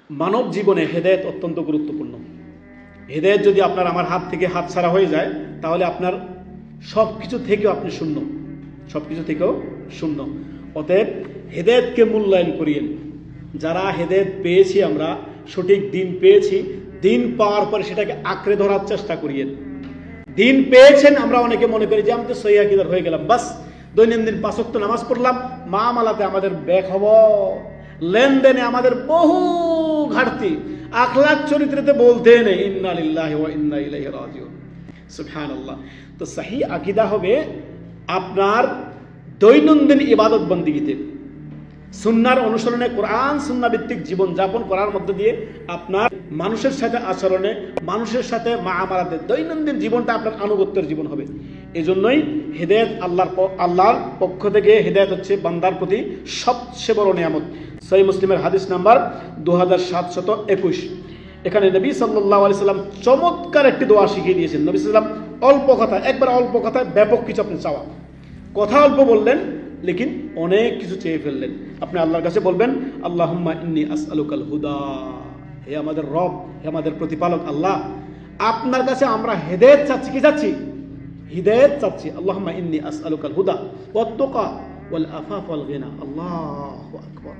মানব জীবনে হেদায়েত অত্যন্ত গুরুত্বপূর্ণ। হেদায়েত যদি আপনার আমার হাত থেকে হাত ছাড়া হয়ে যায়, তাহলে আপনার সব কিছু থেকেও আপনি শূন্য, সব কিছু থেকেও শূন্য। অতএব হেদায়েতকে মূল্যায়ন করিয়েন। যারা হেদায়েত পেয়েছি, আমরা সঠিক দিন পেয়েছি, দিন পাওয়ার পরে সেটাকে আঁকড়ে ধরার চেষ্টা করিয়েন। দিন পেয়েছেন, আমরা অনেকে মনে করি যে আমি তো সহিহ আকীদার হয়ে গেলাম, বাস দৈনন্দিন 5 ওয়াক্ত নামাজ পড়লাম, মামলাতে আমাদের বেখবর, লেনদেনে আমাদের বহু ঘাটতি, আখলাক চরিত্রতে বলতে নেই ইন্না লিল্লাহি ওয়া ইন্না ইলাইহি রাজিউন। সুবহানাল্লাহ। তো সহিহ আকীদা হবে আপনার দৈনন্দিন ইবাদত বন্দেগীতে, সুন্নাহর অনুসরণে, কোরআন সুন্নাহ ভিত্তিক জীবন যাপন করার মধ্য দিয়ে আপনার মানুষের সাথে আচরণে, মানুষের সাথে মুআমালাতে দৈনন্দিন জীবনটা আপনার আনুগত্যের জীবন হবে। এজন্যই হেদায়েত আল্লাহর পক্ষ থেকে হেদায়েত হচ্ছে বান্দার প্রতি সবচেয়ে বড় নিয়ামত। সহিহ মুসলিমের হাদিস নাম্বার 2721। এখানে নবী সাল্লাল্লাহু আলাইহি সাল্লাম চমৎকার একটি দোয়া শিখিয়ে দিয়েছেন। নবী সাল্লাল্লাহু আলাইহি সাল্লাম অল্প কথা, একবার অল্প কথায় ব্যাপক কিছু আপনি চাওয়া, কথা অল্প বললেন লেকিন অনেক কিছু চেয়ে ফেললেন। আপনি আল্লাহর কাছে বলবেন, আল্লাহুম্মা ইন্নী আসআলুকাল হুদা, হে আমাদের রব, হে আমাদের প্রতিপালক আল্লাহ, আপনার কাছে আমরা হেদায়েত চাচ্ছি। কি চাচ্ছি? হিদায়াত চাচ্ছি। আল্লাহুম্মা ইন্নী আসআলুকাল হুদা ওয়াত তুকা ওয়াল আফাফ ওয়াল গিনা। আল্লাহু আকবার।